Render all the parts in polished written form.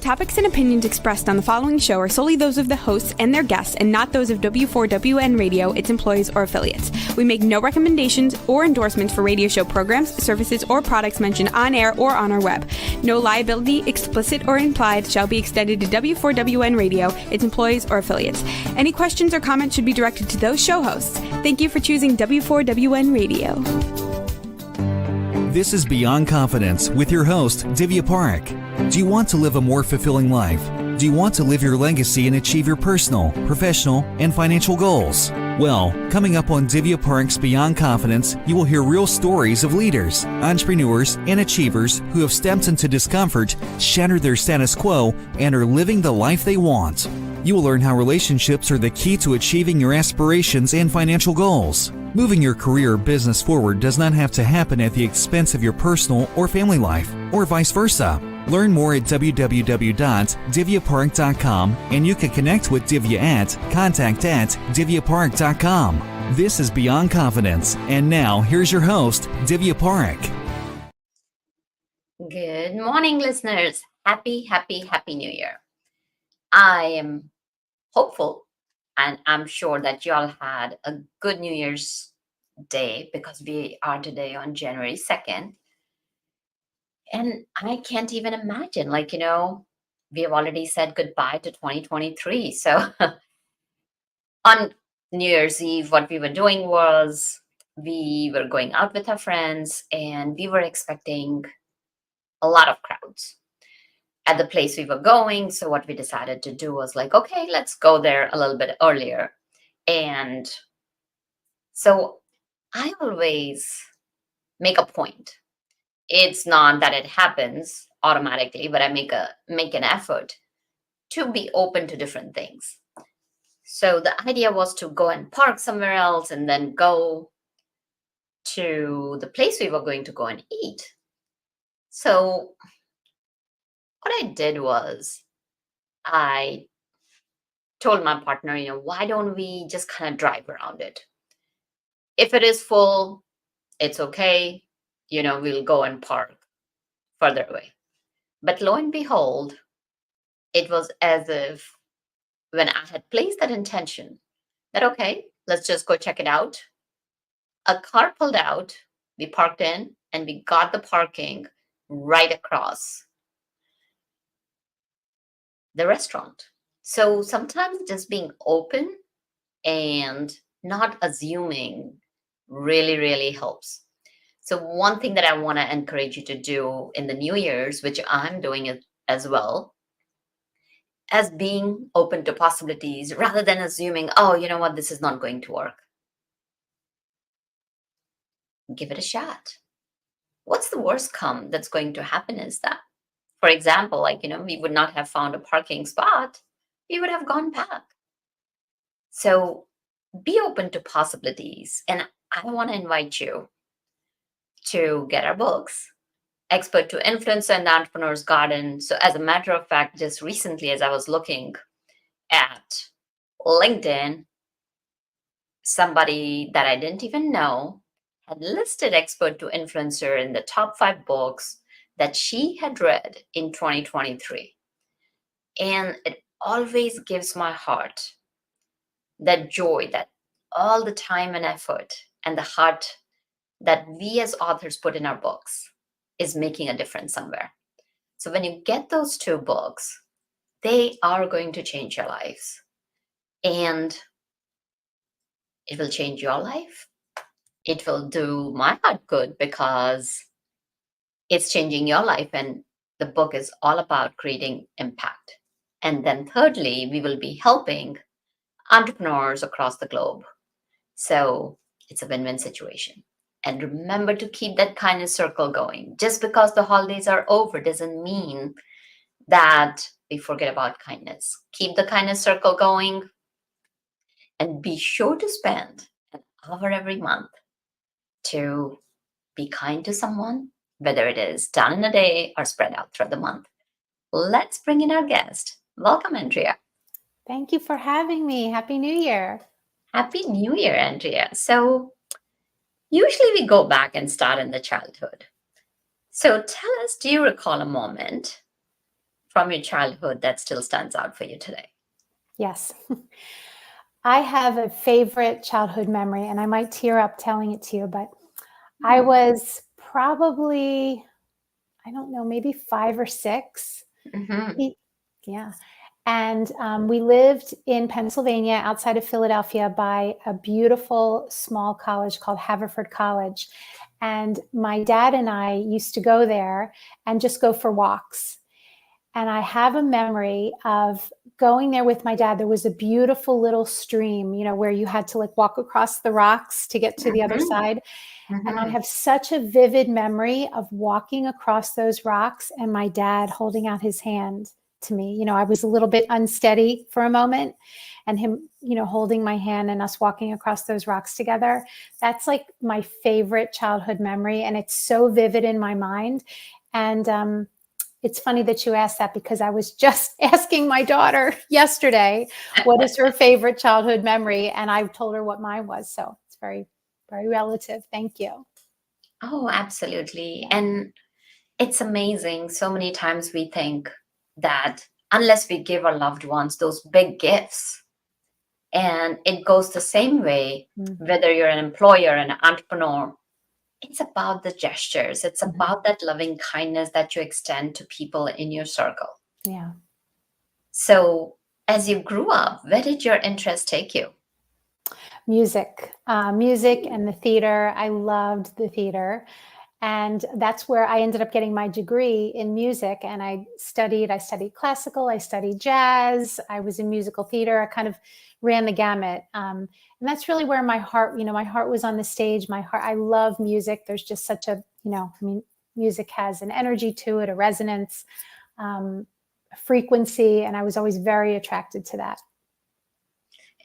topics and opinions expressed on the following show are solely those of the hosts and their guests and not those of W4WN Radio, its employees, or affiliates. We make no recommendations or endorsements for radio show programs, services, or products mentioned on air or on our web. No liability, explicit or implied, shall be extended to W4WN Radio, its employees, or affiliates. Any questions or comments should be directed to those show hosts. Thank you for choosing W4WN Radio. This is Beyond Confidence with your host, Divya Parekh. Do you want to live a more fulfilling life? Do you want to live your legacy and achieve your personal, professional, and financial goals? Well, coming up on Divya Parekh's Beyond Confidence, you will hear real stories of leaders, entrepreneurs, and achievers who have stepped into discomfort, shattered their status quo, and are living the life they want. You will learn how relationships are the key to achieving your aspirations and financial goals. Moving your career or business forward does not have to happen at the expense of your personal or family life, or vice versa. Learn more at www.divyaparekh.com, and you can connect with Divya at contact@divyaparekh.com. This is Beyond Confidence, and now here's your host, Divya Parekh. Good morning, listeners. Happy New Year. I am hopeful, and I'm sure that you all had a good New Year's Day, because we are today on January 2nd. And I can't even imagine, we have already said goodbye to 2023. So on New Year's Eve, what we were doing was we were going out with our friends, and we were expecting a lot of crowds at the place we were going. So what we decided to do was okay, let's go there a little bit earlier. And so I always make a point. It's not that it happens automatically, but I make an effort to be open to different things. So the idea was to go and park somewhere else and then go to the place we were going to go and eat. So what I did was I told my partner, why don't we just kind of drive around it? If it is full, it's okay. We'll go and park further away. But lo and behold, it was as if when I had placed that intention that, okay, let's just go check it out, a car pulled out, we parked in, and we got the parking right across the restaurant. So sometimes just being open and not assuming really, really helps. So one thing that I want to encourage you to do in the New Year's, which I'm doing as well, as being open to possibilities rather than assuming, oh, you know what, this is not going to work. Give it a shot. What's the worst that's going to happen is that, for example, we would not have found a parking spot, we would have gone back. So be open to possibilities. And I want to invite you to get our books, Expert to Influencer and the Entrepreneur's Garden. So as a matter of fact, just recently, as I was looking at LinkedIn, somebody that I didn't even know had listed Expert to Influencer in the top 5 books that she had read in 2023. And it always gives my heart that joy, that all the time and effort and the heart that we as authors put in our books is making a difference somewhere. So when you get those 2 books, they are going to change your lives. And it will change your life. It will do my heart good because it's changing your life. And the book is all about creating impact. And then thirdly, we will be helping entrepreneurs across the globe. So it's a win-win situation. And remember to keep that kindness circle going. Just because the holidays are over doesn't mean that we forget about kindness. Keep the kindness circle going, and be sure to spend an hour every month to be kind to someone, whether it is done in a day or spread out throughout the month. Let's bring in our guest. Welcome, Andrea. Thank you for having me. Happy New Year. Happy New Year, Andrea. So usually we go back and start in the childhood. So tell us, do you recall a moment from your childhood that still stands out for you today? Yes. I have a favorite childhood memory, and I might tear up telling it to you, but I Hmm. was probably, I don't know, maybe 5 or 6. Hmm. Y- Yeah. And we lived in Pennsylvania outside of Philadelphia by a beautiful small college called Haverford College. And my dad and I used to go there and just go for walks. And I have a memory of going there with my dad. There was a beautiful little stream, where you had to like walk across the rocks to get to the other Hmm. side. And I Hmm. have such a vivid memory of walking across those rocks and my dad holding out his hand to me. I was a little bit unsteady for a moment, and him, holding my hand and us walking across those rocks together. That's like my favorite childhood memory. And it's so vivid in my mind. And it's funny that you asked that, because I was just asking my daughter yesterday, what is her favorite childhood memory? And I told her what mine was. So it's very, very relative. Thank you. Oh, absolutely. Yeah. And it's amazing. So many times we think that unless we give our loved ones those big gifts, and it goes the same way, Mhm. whether you're an employer, an entrepreneur, it's about the gestures. It's Mhm. about that loving kindness that you extend to people in your circle. Yeah. So, as you grew up, where did your interest take you? Music and the theater. I loved the theater. And that's where I ended up getting my degree in music. And I studied classical, I studied jazz, I was in musical theater. I kind of ran the gamut. And that's really where my heart was on the stage. I love music. There's just such music has an energy to it, a resonance, a frequency. And I was always very attracted to that.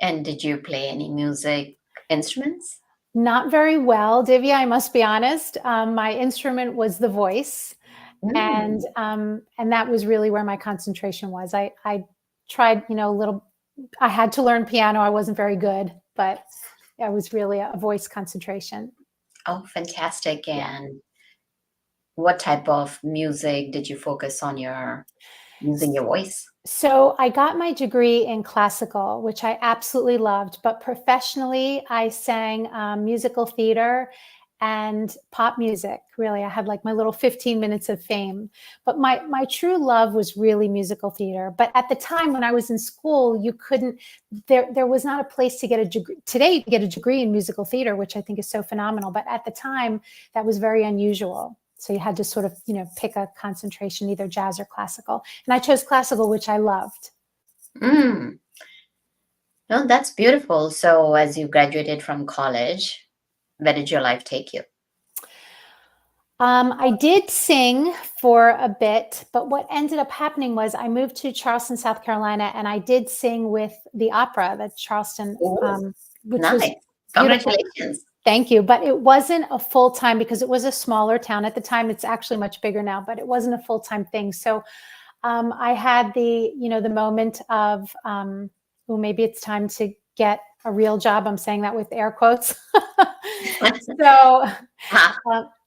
And did you play any music instruments? Not very well, Divya, I must be honest. My instrument was the voice. And Mm. that was really where my concentration was. I tried, a little. I had to learn piano. I wasn't very good, but it was really a voice concentration. Oh, fantastic. Yeah. And what type of music did you focus on using your voice? So I got my degree in classical, which I absolutely loved. But professionally, I sang musical theater and pop music. Really, I had like my little 15 minutes of fame. But my true love was really musical theater. But at the time when I was in school, you couldn't. There was not a place to get a degree. Today, you can get a degree in musical theater, which I think is so phenomenal. But at the time, that was very unusual. So you had to sort of, pick a concentration, either jazz or classical. And I chose classical, which I loved. Mm. No, that's beautiful. So, as you graduated from college, where did your life take you? I did sing for a bit, but what ended up happening was I moved to Charleston, South Carolina, and I did sing with the opera, the Charleston, Oh, which was nice. beautiful. Congratulations. Thank you. But it wasn't a full time, because it was a smaller town at the time. It's actually much bigger now, but it wasn't a full time thing. So I had the moment of, well, maybe it's time to get a real job. I'm saying that with air quotes. So, Ah,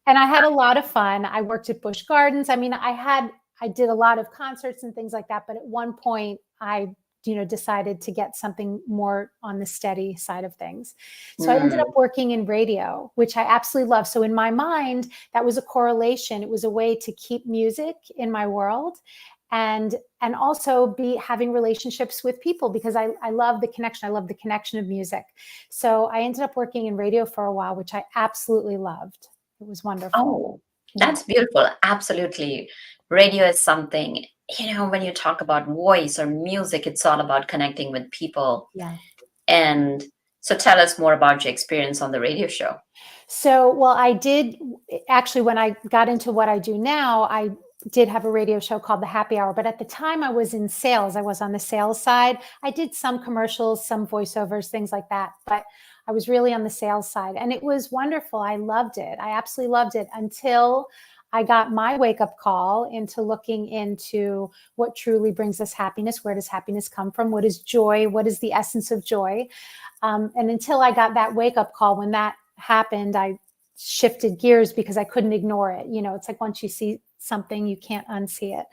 and I had a lot of fun. I worked at Busch Gardens. I mean, I did a lot of concerts and things like that. But at one point, I decided to get something more on the steady side of things. So I ended mm. up working in radio, which I absolutely love. So in my mind, that was a correlation. It was a way to keep music in my world, and also be having relationships with people, because I love the connection. I love the connection of music. So I ended up working in radio for a while, which I absolutely loved. It was wonderful. Oh, Yeah. that's beautiful. Absolutely. Radio is something, when you talk about voice or music, it's all about connecting with people. Yeah. And so tell us more about your experience on the radio show. So, well, I did actually, when I got into what I do now, I did have a radio show called The Happy Hour. But at the time I was in sales, I was on the sales side. I did some commercials, some voiceovers, things like that. But I was really on the sales side. And it was wonderful. I loved it. I absolutely loved it until I got my wake up call into looking into what truly brings us happiness. Where does happiness come from? What is joy? What is the essence of joy? And until I got that wake up call, when that happened, I shifted gears, because I couldn't ignore it. It's like once you see something, you can't unsee it.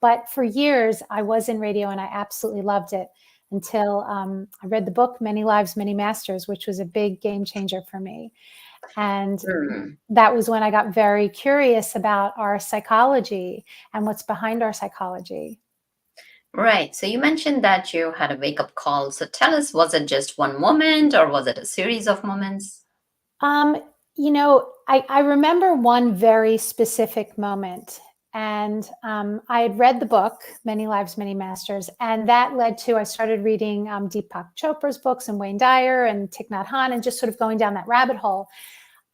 But for years, I was in radio and I absolutely loved it until I read the book, Many Lives, Many Masters, which was a big game changer for me. And that was when I got very curious about our psychology and what's behind our psychology. Right. So you mentioned that you had a wake-up call. So tell us, was it just one moment or was it a series of moments? I remember one very specific moment. And I had read the book, Many Lives, Many Masters, and that led to, I started reading Deepak Chopra's books and Wayne Dyer and Thich Nhat Hanh and just sort of going down that rabbit hole.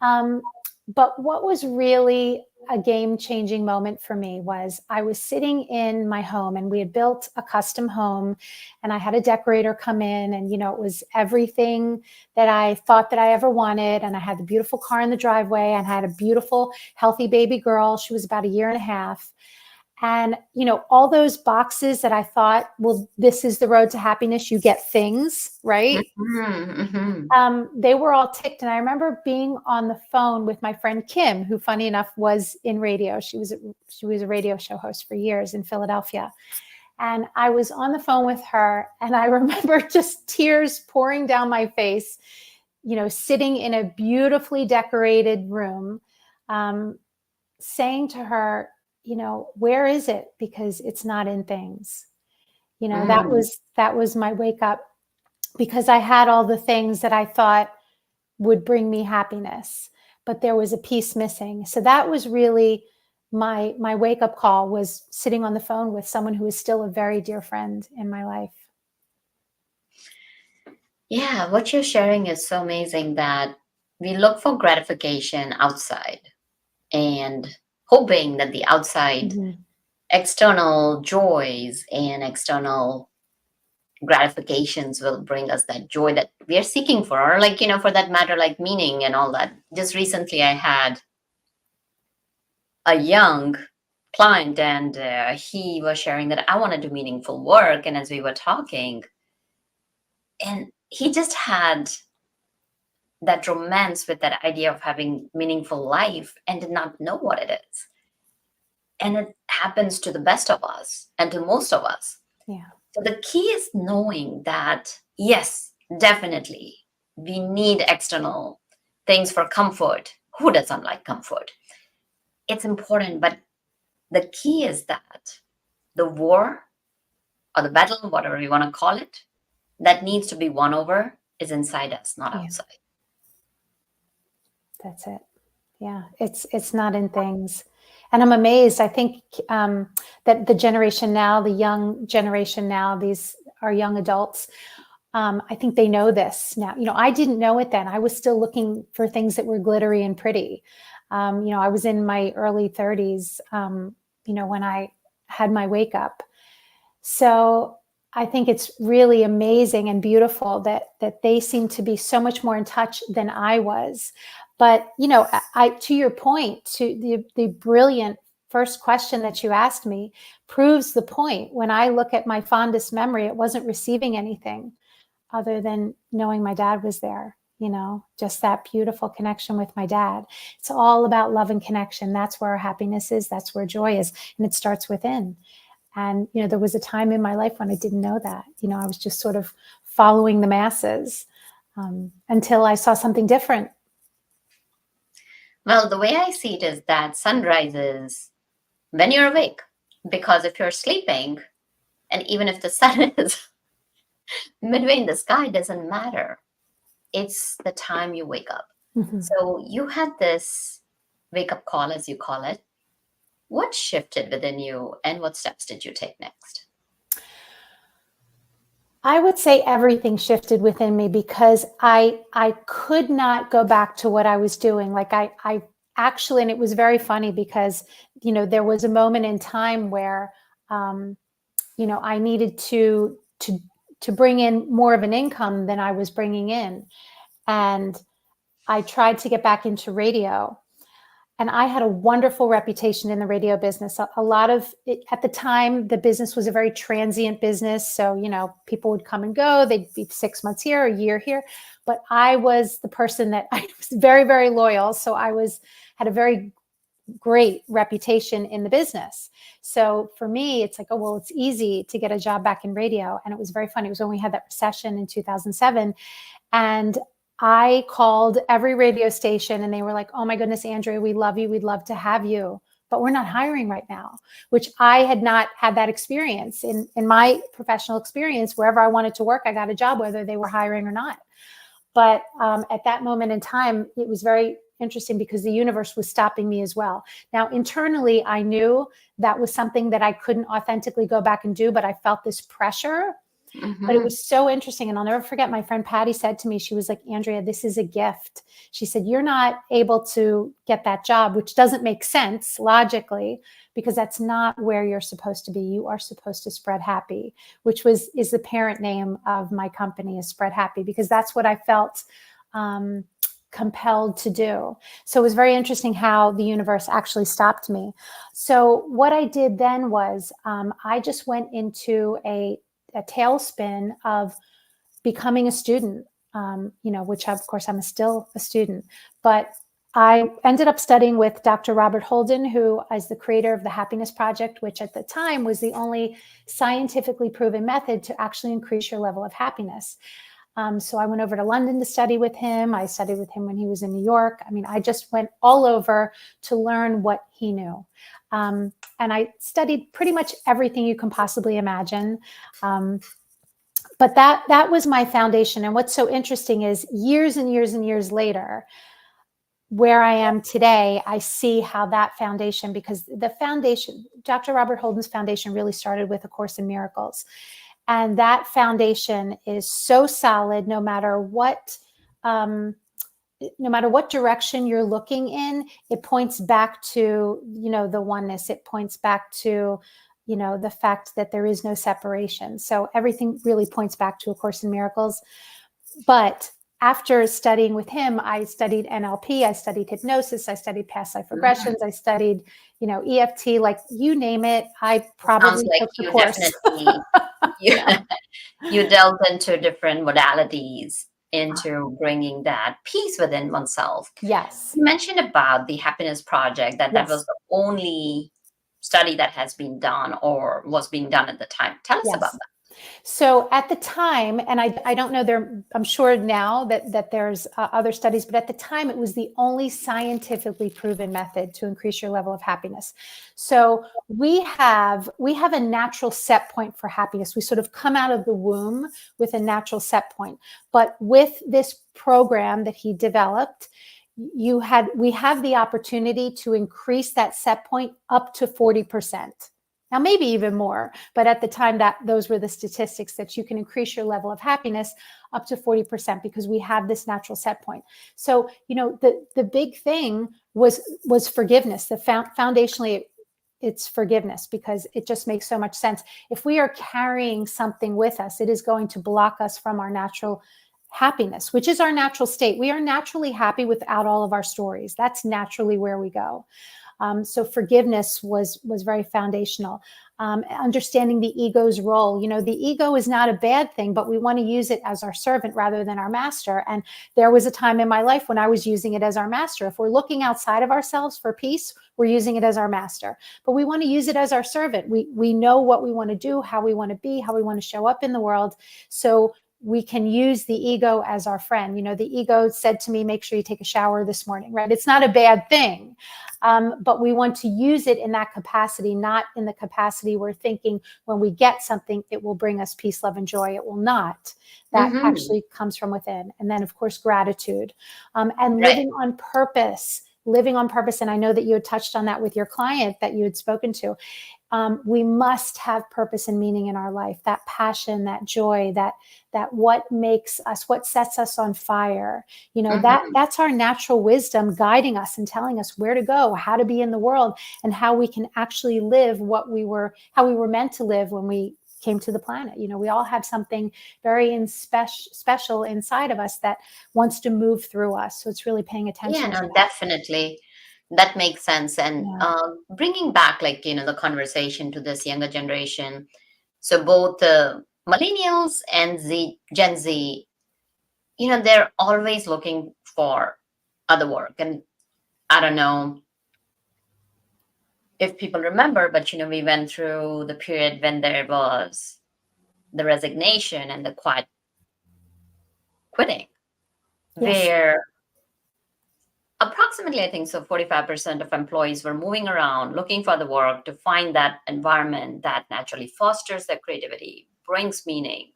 But what was really a game-changing moment for me was I was sitting in my home and we had built a custom home and I had a decorator come in and, it was everything that I thought that I ever wanted. And I had the beautiful car in the driveway and I had a beautiful, healthy baby girl. She was about 1.5 years. And, all those boxes that I thought, well, this is the road to happiness. You get things, right? They were all ticked. And I remember being on the phone with my friend Kim, who, funny enough, was in radio. She was a radio show host for years in Philadelphia. And I was on the phone with her. And I remember just tears pouring down my face, sitting in a beautifully decorated room, saying to her, where is it? Because it's not in things. That was my wake up, because I had all the things that I thought would bring me happiness, but there was a piece missing. So that was really my wake up call, was sitting on the phone with someone who is still a very dear friend in my life. Yeah, what you're sharing is so amazing, that we look for gratification outside and hoping that the outside external joys and external gratifications will bring us that joy that we are seeking for, or for that matter, like meaning and all that. Just recently, I had a young client and he was sharing that I want to do meaningful work. And as we were talking, and he just had that romance with that idea of having meaningful life and did not know what it is. And it happens to the best of us and to most of us. Yeah. So the key is knowing that, yes, definitely, we need external things for comfort. Who doesn't like comfort? It's important, but the key is that the war or the battle, whatever you want to call it, that needs to be won over is inside us, not outside. That's it. Yeah, it's not in things. And I'm amazed. I think that the generation now, the young generation now, these are young adults. I think they know this now. I didn't know it then. I was still looking for things that were glittery and pretty. I was in my early 30s, when I had my wake up. So I think it's really amazing and beautiful that they seem to be so much more in touch than I was. But, to your point, to the brilliant first question that you asked me proves the point. When I look at my fondest memory, it wasn't receiving anything other than knowing my dad was there, just that beautiful connection with my dad. It's all about love and connection. That's where our happiness is. That's where joy is. And it starts within. And, there was a time in my life when I didn't know that. I was just sort of following the masses until I saw something different. Well, the way I see it is that sunrise is when you're awake, because if you're sleeping, and even if the sun is midway in the sky, it doesn't matter. It's the time you wake up. So you had this wake up call, as you call it. What shifted within you and what steps did you take next? I would say everything shifted within me, because I could not go back to what I was doing. Like I actually, and it was very funny because, there was a moment in time where, I needed to bring in more of an income than I was bringing in. And I tried to get back into radio. And I had a wonderful reputation in the radio business. A lot of it, at the time, the business was a very transient business. So, people would come and go. They'd be 6 months here, a year here. But I was the person that I was very, very loyal. So I had a very great reputation in the business. So for me, it's like, oh, well, it's easy to get a job back in radio. And it was very funny. It was when we had that recession in 2007. And I called every radio station and they were like, oh my goodness, Andrea, we love you. We'd love to have you, but we're not hiring right now, which I had not had that experience in my professional experience. Wherever I wanted to work, I got a job, whether they were hiring or not. But at that moment in time, it was very interesting because the universe was stopping me as well. Now, internally, I knew that was something that I couldn't authentically go back and do, but I felt this pressure. But it was so interesting. And I'll never forget, my friend Patty said to me, she was like, Andrea, this is a gift. She said, you're not able to get that job, which doesn't make sense logically, because that's not where you're supposed to be. You are supposed to spread happy, which is the parent name of my company, is Spread Happy, because that's what I felt compelled to do. So it was very interesting how the universe actually stopped me. So what I did then was I just went into a tailspin of becoming a student, which of course I'm still a student, but I ended up studying with Dr. Robert Holden, who is the creator of the Happiness Project, which at the time was the only scientifically proven method to actually increase your level of happiness. So I went over to London to study with him. I studied with him when he was in New York. I mean, I just went all over to learn what he knew. And I studied pretty much everything you can possibly imagine. But that was my foundation. And what's so interesting is years and years and years later, where I am today, I see how that foundation, because the foundation, Dr. Robert Holden's foundation really started with A Course in Miracles. And that foundation is so solid, no matter what direction you're looking in, it points back to, the oneness. It points back to, the fact that there is no separation. So everything really points back to A Course in Miracles. But after studying with him, I studied NLP, I studied hypnosis, I studied past life regressions, I studied, EFT, like you name it. I probably took the course. You delved into different modalities into bringing that peace within oneself. Yes. You mentioned about the Happiness Project, that was the only study that has been done or was being done at the time. Tell us about that. So at the time, and I don't know, I'm sure now that there's other studies, but at the time it was the only scientifically proven method to increase your level of happiness. So we have a natural set point for happiness. We sort of come out of the womb with a natural set point. But with this program that he developed, we have the opportunity to increase that set point up to 40%. Now, maybe even more, but at the time those were the statistics, that you can increase your level of happiness up to 40% because we have this natural set point. So, the big thing was forgiveness. Foundationally, it's forgiveness, because it just makes so much sense. If we are carrying something with us, it is going to block us from our natural happiness, which is our natural state. We are naturally happy without all of our stories. That's naturally where we go. So forgiveness was very foundational. Understanding the ego's role. The ego is not a bad thing, but we want to use it as our servant rather than our master. And there was a time in my life when I was using it as our master. If we're looking outside of ourselves for peace, we're using it as our master. But we want to use it as our servant. We know what we want to do, how we want to be, how we want to show up in the world. So we can use the ego as our friend. The ego said to me, make sure you take a shower this morning, right? It's not a bad thing. But we want to use it in that capacity, not in the capacity we're thinking when we get something, it will bring us peace, love, and joy. It will not. That actually comes from within. And then, of course, gratitude and living on purpose. And I know that you had touched on that with your client that you had spoken to. We must have purpose and meaning in our life, that passion, that joy, that what sets us on fire, that's our natural wisdom guiding us and telling us where to go, how to be in the world, and how we can actually live how we were meant to live when we came to the planet. We all have something very special inside of us that wants to move through us. So it's really paying attention to that. Definitely. That makes sense. And bringing back, the conversation to this younger generation. So both the millennials and Gen Z, they're always looking for other work. And I don't know, if people remember, but we went through the period when there was the resignation and the quiet quitting, Yes. where approximately, I think so, 45% of employees were moving around looking for the work to find that environment that naturally fosters their creativity, brings meaning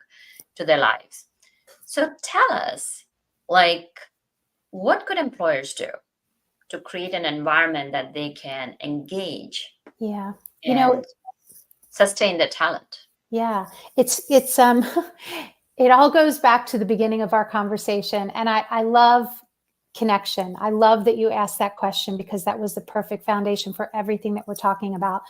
to their lives. So tell us, like, what could employers do to create an environment that they can engage Yeah. and sustain their talent? Yeah, it's it all goes back to the beginning of our conversation, and I love connection. I love that you asked that question because that was the perfect foundation for everything that we're talking about.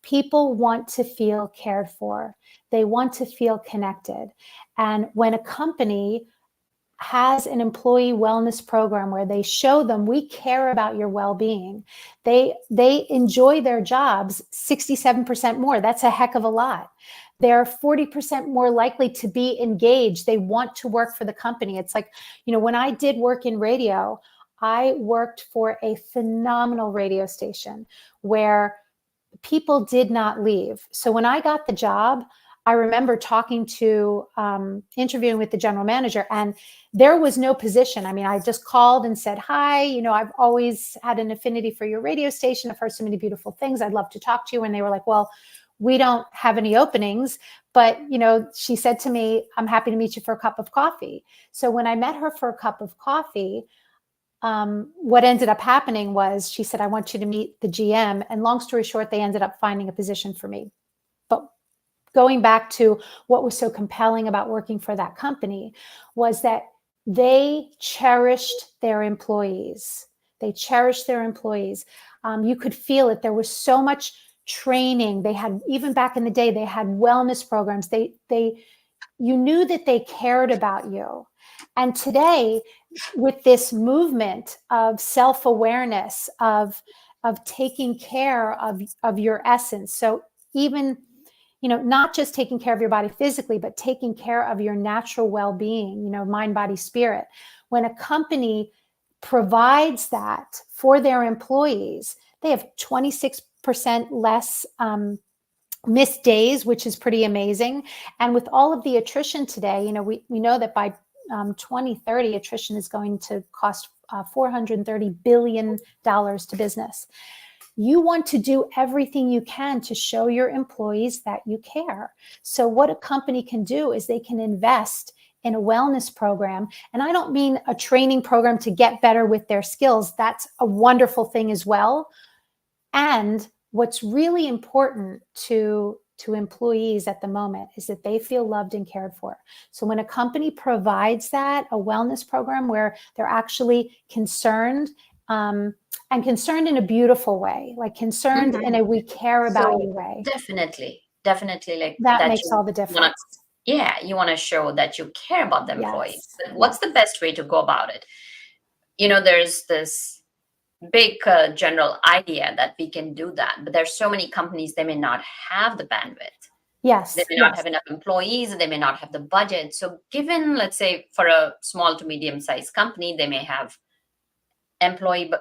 People want to feel cared for. They want to feel connected. And when a company has an employee wellness program where they show them we care about your well-being, they enjoy their jobs 67% more. That's a heck of a lot. They're 40% more likely to be engaged. They want to work for the company. It's like, when I did work in radio, I worked for a phenomenal radio station where people did not leave. So when I got the job, I remember interviewing with the general manager, and there was no position. I mean, I just called and said, hi, I've always had an affinity for your radio station. I've heard so many beautiful things. I'd love to talk to you. And they were like, well, we don't have any openings, but, she said to me, I'm happy to meet you for a cup of coffee. So when I met her for a cup of coffee, what ended up happening was she said, I want you to meet the GM. And long story short, they ended up finding a position for me. But going back to what was so compelling about working for that company was that they cherished their employees. They cherished their employees. You could feel it. There was so much training. They had, even back in the day, they had wellness programs. You knew that they cared about you. And today, with this movement of self-awareness, of taking care of your essence. So even, not just taking care of your body physically, but taking care of your natural well-being, mind, body, spirit. When a company provides that for their employees, they have 26% less missed days, which is pretty amazing. And with all of the attrition today, we know that by 2030, attrition is going to cost $430 billion to business. You want to do everything you can to show your employees that you care. So what a company can do is they can invest in a wellness program. And I don't mean a training program to get better with their skills. That's a wonderful thing as well. And what's really important to employees at the moment is that they feel loved and cared for. So when a company provides that, a wellness program where they're actually concerned, and concerned in a beautiful way, like concerned in a we care about you way. Definitely, like that makes all the difference. You want to show that you care about the employees. Yes. But what's the best way to go about it? There's this big general idea that we can do that, but there's so many companies, they may not have the bandwidth. Yes. They may not have enough employees, they may not have the budget. So given, let's say, for a small to medium-sized company, they may have employee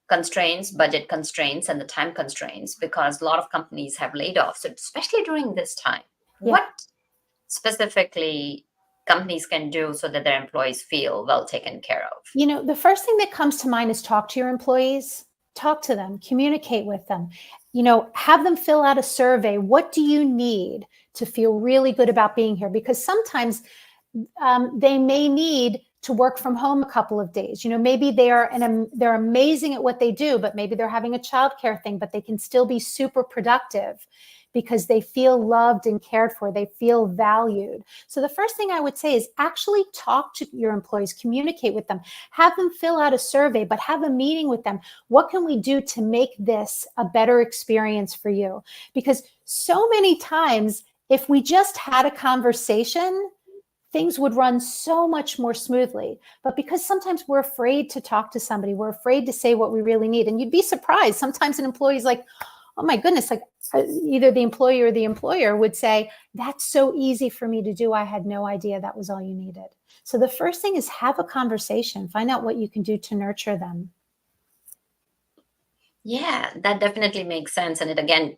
constraints, budget constraints, and the time constraints, because a lot of companies have laid off. So especially during this time, what specifically companies can do so that their employees feel well taken care of? The first thing that comes to mind is talk to your employees, talk to them, communicate with them, have them fill out a survey. What do you need to feel really good about being here? Because sometimes they may need to work from home a couple of days. Maybe they're amazing at what they do, but maybe they're having a childcare thing, but they can still be super productive because they feel loved and cared for. They feel valued. So the first thing I would say is actually talk to your employees, communicate with them, have them fill out a survey, but have a meeting with them. What can we do to make this a better experience for you? Because so many times, if we just had a conversation, things would run so much more smoothly. But because sometimes we're afraid to talk to somebody, we're afraid to say what we really need. And you'd be surprised. Sometimes an employee's like, oh my goodness, like either the employee or the employer would say, that's so easy for me to do. I had no idea that was all you needed. So the first thing is have a conversation, find out what you can do to nurture them. Yeah, that definitely makes sense. And it again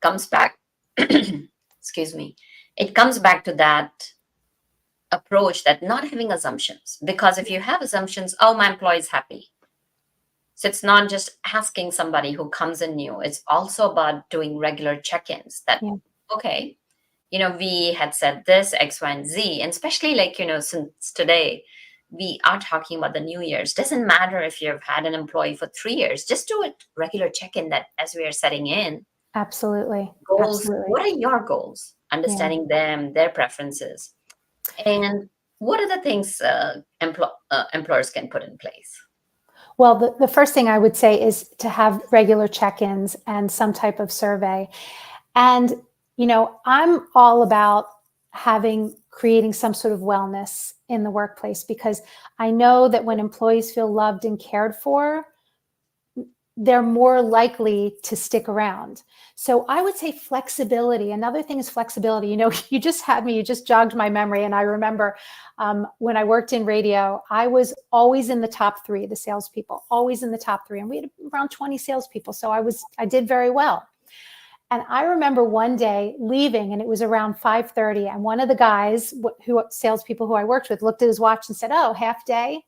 comes back, excuse me, it comes back to that approach that not having assumptions. Because if you have assumptions, oh, my employee is happy. So it's not just asking somebody who comes in new, it's also about doing regular check ins that, Yeah, okay, we had said this, X, Y, and Z. And especially like, since today, we are talking about the New Year's. Doesn't matter if you've had an employee for 3 years, just do a regular check in that as we are setting in absolutely. goals. Absolutely. What are your goals? Yeah. Understanding them, their preferences, and what are the things employers can put in place? Well, the first thing I would say is to have regular check-ins and some type of survey. And, I'm all about creating some sort of wellness in the workplace, because I know that when employees feel loved and cared for, they're more likely to stick around. So I would say flexibility. Another thing is flexibility. You just jogged my memory. And I remember when I worked in radio, I was always in the top three, the salespeople, always in the top three. And we had around 20 salespeople. So I did very well. And I remember one day leaving, and it was around 5:30. And one of the guys, salespeople who I worked with, looked at his watch and said, "Oh, half day."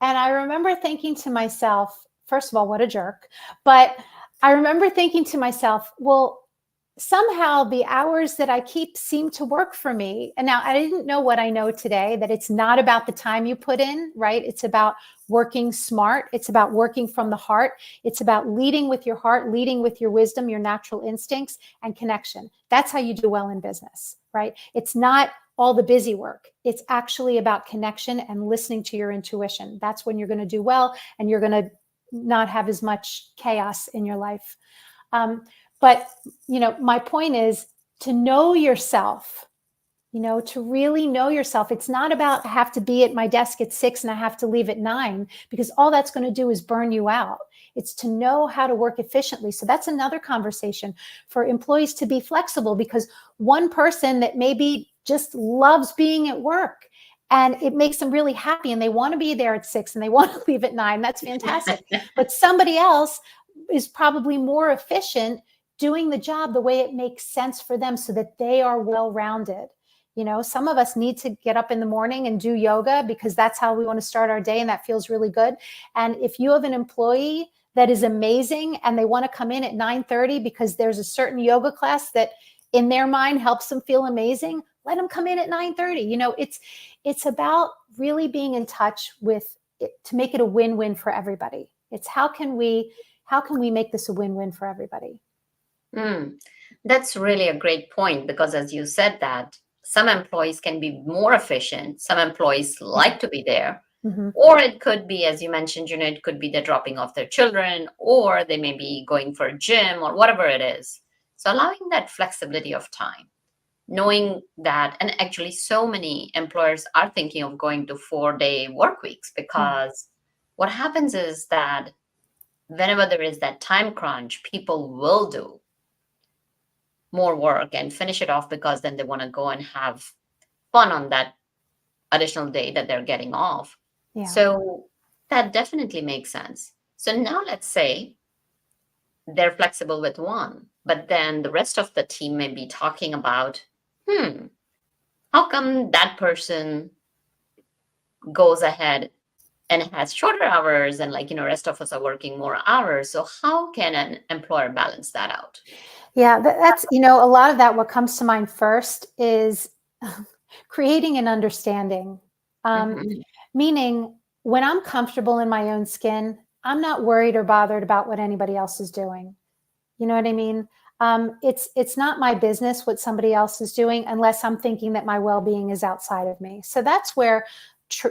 And I remember thinking to myself, first of all, what a jerk. But I remember thinking to myself, well, somehow the hours that I keep seem to work for me. And now I didn't know what I know today, that it's not about the time you put in, right? It's about working smart. It's about working from the heart. It's about leading with your heart, leading with your wisdom, your natural instincts, and connection. That's how you do well in business, right? It's not all the busy work. It's actually about connection and listening to your intuition. That's when you're going to do well, and you're going to not have as much chaos in your life. But, my point is to know yourself, to really know yourself. It's not about I have to be at my desk at 6 and I have to leave at 9, because all that's going to do is burn you out. It's to know how to work efficiently. So that's another conversation for employees, to be flexible, because one person that maybe just loves being at work and it makes them really happy and they want to be there at 6 and they want to leave at 9. That's fantastic. But somebody else is probably more efficient doing the job the way it makes sense for them, so that they are well-rounded. Some of us need to get up in the morning and do yoga because that's how we want to start our day, and that feels really good. And if you have an employee that is amazing and they want to come in at 9:30 because there's a certain yoga class that in their mind helps them feel amazing, let them come in at 9:30. It's about really being in touch with it to make it a win-win for everybody. It's how can we make this a win-win for everybody? That's really a great point, because as you said that some employees can be more efficient, some employees like to be there, Mm-hmm. or it could be, as you mentioned, it could be they're dropping off their children, or they may be going for a gym or whatever it is. So allowing that flexibility of time, knowing that, and actually so many employers are thinking of going to 4-day work weeks, because what happens is that whenever there is that time crunch, people will do more work and finish it off, because then they want to go and have fun on that additional day that they're getting off. Yeah. So that definitely makes sense. So now let's say they're flexible with one, but then the rest of the team may be talking about, how come that person goes ahead and has shorter hours, and rest of us are working more hours. So how can an employer balance that out? Yeah, that's, a lot of that, what comes to mind first is creating an understanding. Mhm. Meaning, when I'm comfortable in my own skin, I'm not worried or bothered about what anybody else is doing. You know what I mean? It's not my business what somebody else is doing, unless I'm thinking that my well-being is outside of me. So that's where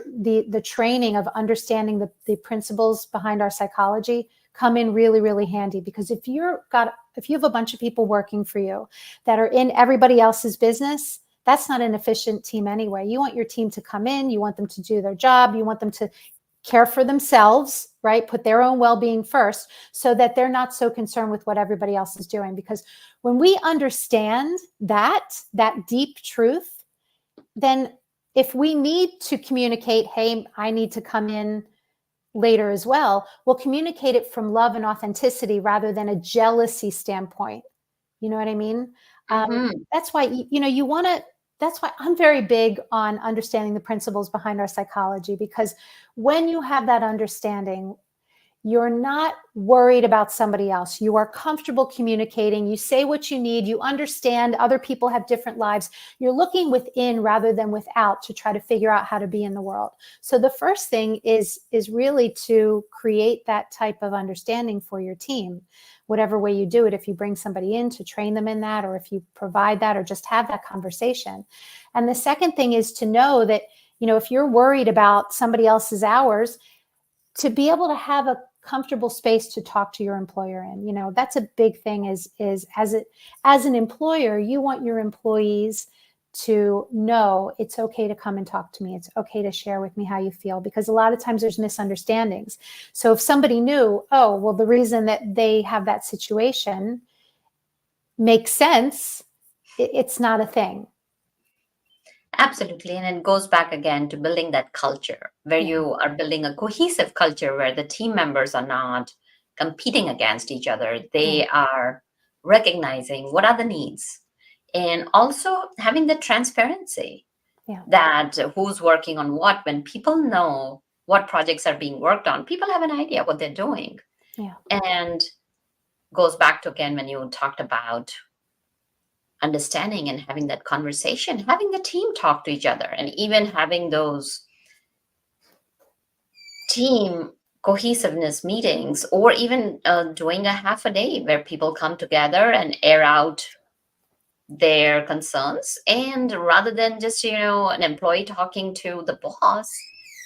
the training of understanding the principles behind our psychology come in really, really handy. Because if you have a bunch of people working for you that are in everybody else's business, that's not an efficient team anyway. You want your team to come in, you want them to do their job, you want them to care for themselves, right? Put their own well-being first, so that they're not so concerned with what everybody else is doing. Because when we understand that deep truth, then if we need to communicate, hey, I need to come in later as well, will communicate it from love and authenticity rather than a jealousy standpoint. You know what I mean? Mhm. That's why, you want to, that's why I'm very big on understanding the principles behind our psychology, because when you have that understanding, you're not worried about somebody else. You are comfortable communicating. You say what you need. You understand other people have different lives. You're looking within rather than without to try to figure out how to be in the world. So the first thing is really to create that type of understanding for your team, whatever way you do it. If you bring somebody in to train them in that, or if you provide that, or just have that conversation. And the second thing is to know that, if you're worried about somebody else's hours, to be able to have a comfortable space to talk to your employer in. That's a big thing, is as an employer, you want your employees to know it's okay to come and talk to me. It's okay to share with me how you feel, because a lot of times there's misunderstandings. So if somebody knew, oh, well, the reason that they have that situation makes sense, it's not a thing. Absolutely. And it goes back again to building that culture where Yeah. you are building a cohesive culture where the team members are not competing against each other. They are recognizing what are the needs, and also having the transparency Yeah. that who's working on what. When people know what projects are being worked on, people have an idea what they're doing. Yeah. And goes back to again when you talked about understanding and having that conversation, having the team talk to each other, and even having those team cohesiveness meetings, or even doing a half a day where people come together and air out their concerns. And rather than just, an employee talking to the boss,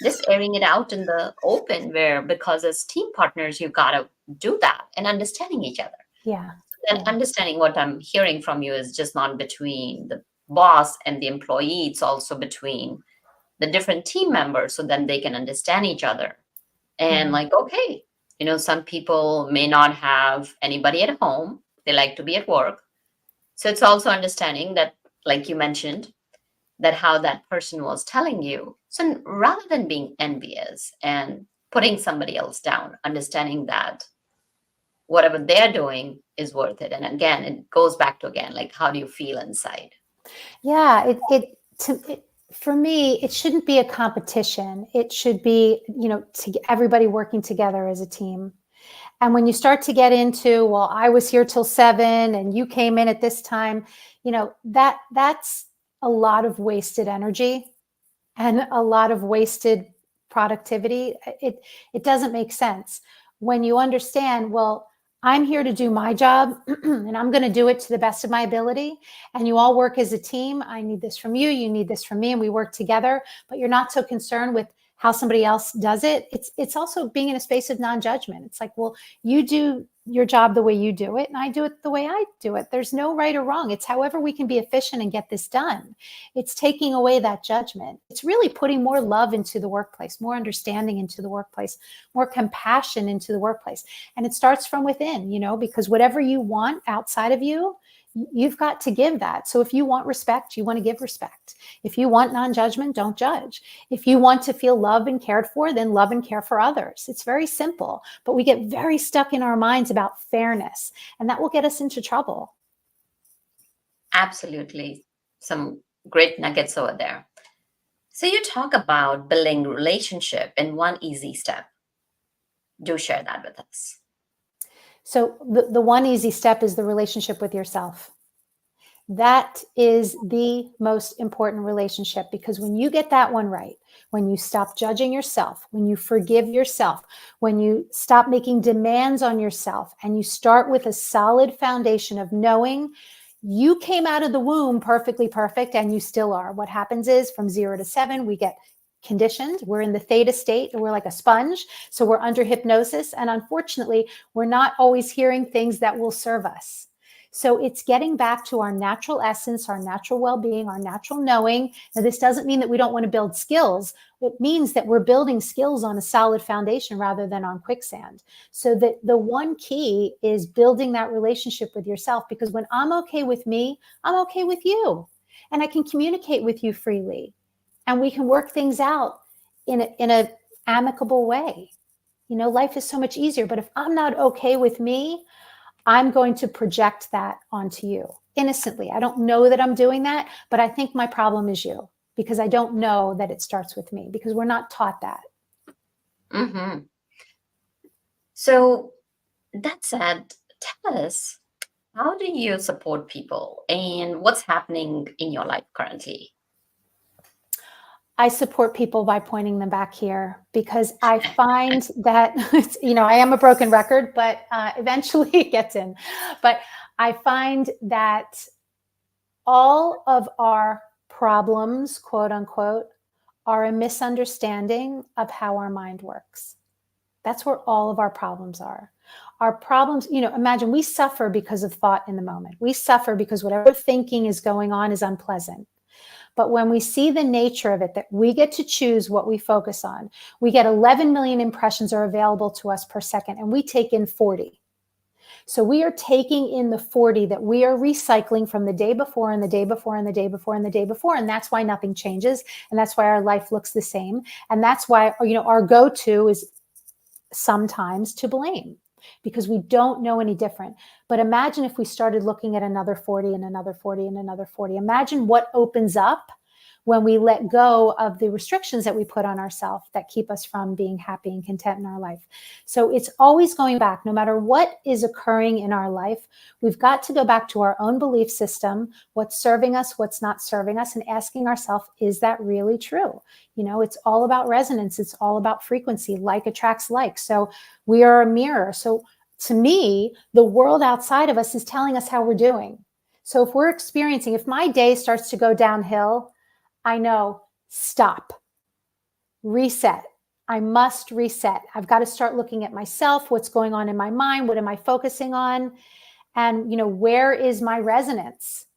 just airing it out in the open, where because as team partners, you got to do that and understanding each other. Yeah. And understanding what I'm hearing from you is just not between the boss and the employee, it's also between the different team members, so then they can understand each other. And like, okay, some people may not have anybody at home, they like to be at work. So it's also understanding that, like you mentioned, that how that person was telling you. So rather than being envious and putting somebody else down, understanding that whatever they're doing is worth it. And again, it goes back to again, like, how do you feel inside? Yeah, for me, it shouldn't be a competition. It should be, everybody working together as a team. And when you start to get into, well, I was here till 7 and you came in at this time, that's a lot of wasted energy and a lot of wasted productivity. It doesn't make sense. When you understand, well, I'm here to do my job and I'm going to do it to the best of my ability. And you all work as a team. I need this from you. You need this from me. And we work together, but you're not so concerned with how somebody else does it. It's also being in a space of non-judgment. It's like, well, you do your job the way you do it, and I do it the way I do it. There's no right or wrong. It's however we can be efficient and get this done. It's taking away that judgment. It's really putting more love into the workplace, more understanding into the workplace, more compassion into the workplace. And it starts from within, because whatever you want outside of you, you've got to give that. So if you want respect, you want to give respect. If you want non-judgment, don't judge. If you want to feel loved and cared for, then love and care for others. It's very simple, but we get very stuck in our minds about fairness, and that will get us into trouble. Absolutely. Some great nuggets over there. So you talk about building relationship in one easy step. Do share that with us. So the one easy step is the relationship with yourself. That is the most important relationship, because when you get that one right, when you stop judging yourself, when you forgive yourself, when you stop making demands on yourself, and you start with a solid foundation of knowing you came out of the womb perfectly perfect and you still are. What happens is from 0 to 7, we get conditioned. We're in the theta state, and we're like a sponge. So we're under hypnosis. And unfortunately, we're not always hearing things that will serve us. So it's getting back to our natural essence, our natural well-being, our natural knowing. Now, this doesn't mean that we don't want to build skills. It means that we're building skills on a solid foundation rather than on quicksand. So that the one key is building that relationship with yourself, because when I'm okay with me, I'm okay with you. And I can communicate with you freely. And we can work things out in a amicable way. Life is so much easier. But if I'm not okay with me, I'm going to project that onto you innocently. I don't know that I'm doing that, but I think my problem is you, because I don't know that it starts with me, because we're not taught that. Mm-hmm. So that said, tell us, how do you support people and what's happening in your life currently? I support people by pointing them back here, because I find that, I am a broken record, but eventually it gets in. But I find that all of our problems, quote unquote, are a misunderstanding of how our mind works. That's where all of our problems are. Our problems, imagine we suffer because of thought in the moment. We suffer because whatever thinking is going on is unpleasant. But when we see the nature of it, that we get to choose what we focus on, we get 11 million impressions are available to us per second, and we take in 40. So we are taking in the 40 that we are recycling from the day before and the day before and the day before and the day before. And that's why nothing changes. And that's why our life looks the same. And that's why, our go-to is sometimes to blame, because we don't know any different. But imagine if we started looking at another 40 and another 40 and another 40. Imagine what opens up when we let go of the restrictions that we put on ourselves that keep us from being happy and content in our life. So it's always going back, no matter what is occurring in our life. We've got to go back to our own belief system, what's serving us, what's not serving us, and asking ourselves, is that really true? It's all about resonance. It's all about frequency. Like attracts like. So we are a mirror. So to me, the world outside of us is telling us how we're doing. So if my day starts to go downhill, I know, stop, reset. I must reset. I've got to start looking at myself, what's going on in my mind, what am I focusing on? And, where is my resonance?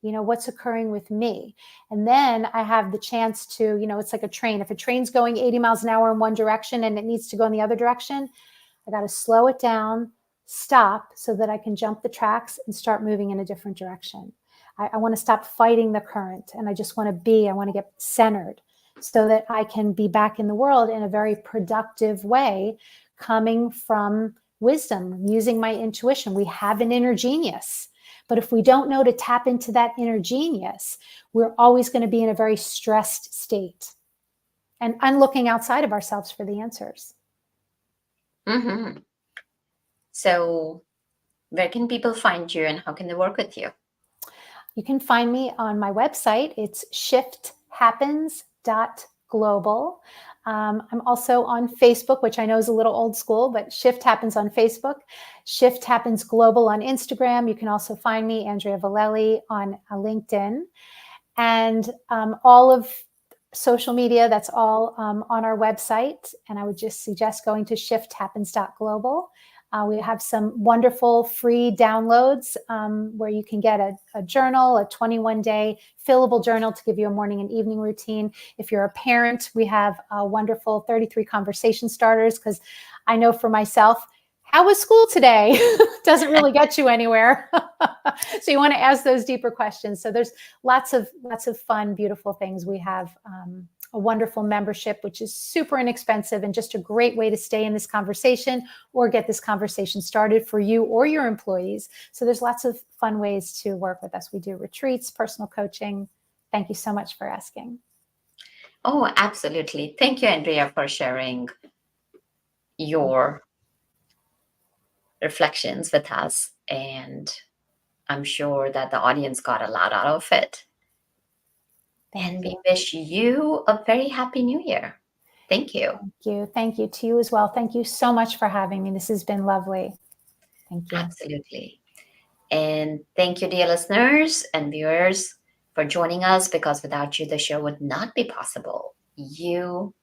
What's occurring with me? And then I have the chance to, it's like a train. If a train's going 80 miles an hour in one direction and it needs to go in the other direction, I got to slow it down, stop, so that I can jump the tracks and start moving in a different direction. I want to stop fighting the current, and I just want to get centered so that I can be back in the world in a very productive way, coming from wisdom, using my intuition. We have an inner genius, but if we don't know to tap into that inner genius, we're always going to be in a very stressed state and looking outside of ourselves for the answers. Mm-hmm. So where can people find you and how can they work with you? You can find me on my website. It's shifthappens.global. I'm also on Facebook, which I know is a little old school, but Shift Happens on Facebook. Shift Happens Global on Instagram. You can also find me, Andi Vallely, on LinkedIn. And all of social media, that's all on our website. And I would just suggest going to shifthappens.global. We have some wonderful free downloads where you can get a journal, a 21-day fillable journal to give you a morning and evening routine. If you're a parent, we have a wonderful 33 conversation starters, because I know for myself, how was school today? Doesn't really get you anywhere. So you want to ask those deeper questions. So there's lots of fun, beautiful things. We have a wonderful membership, which is super inexpensive and just a great way to stay in this conversation or get this conversation started for you or your employees. So there's lots of fun ways to work with us. We do retreats, personal coaching. Thank you so much for asking. Oh, absolutely. Thank you, Andrea, for sharing your reflections with us. And I'm sure that the audience got a lot out of it. And we wish you a very happy new year. Thank you. Thank you. Thank you to you as well. Thank you so much for having me. This has been lovely. Thank you. Absolutely. And thank you, dear listeners and viewers, for joining us, because without you, the show would not be possible. You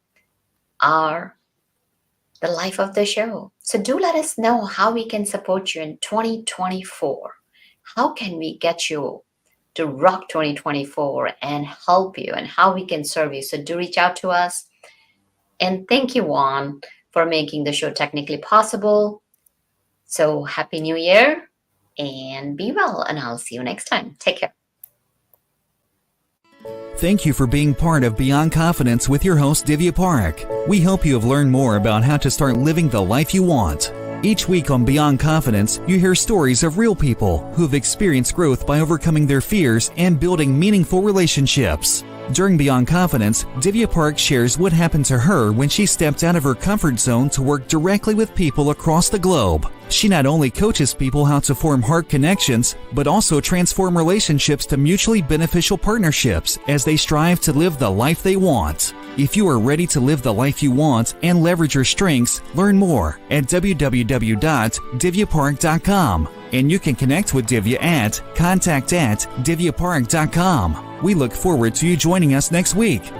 are the life of the show. So do let us know how we can support you in 2024. How can we get you to rock 2024 and help you, and how we can serve you? So do reach out to us. And thank you, Juan, for making the show technically possible. So happy new year and be well. And I'll see you next time. Take care. Thank you for being part of Beyond Confidence with your host, Divya Parekh. We hope you have learned more about how to start living the life you want. Each week on Beyond Confidence, you hear stories of real people who have experienced growth by overcoming their fears and building meaningful relationships. During Beyond Confidence, Divya Parekh shares what happened to her when she stepped out of her comfort zone to work directly with people across the globe. She not only coaches people how to form heart connections, but also transform relationships to mutually beneficial partnerships as they strive to live the life they want. If you are ready to live the life you want and leverage your strengths, learn more at www.divyaparekh.com. And you can connect with Divya at contact@divyaparekh.com. We look forward to you joining us next week.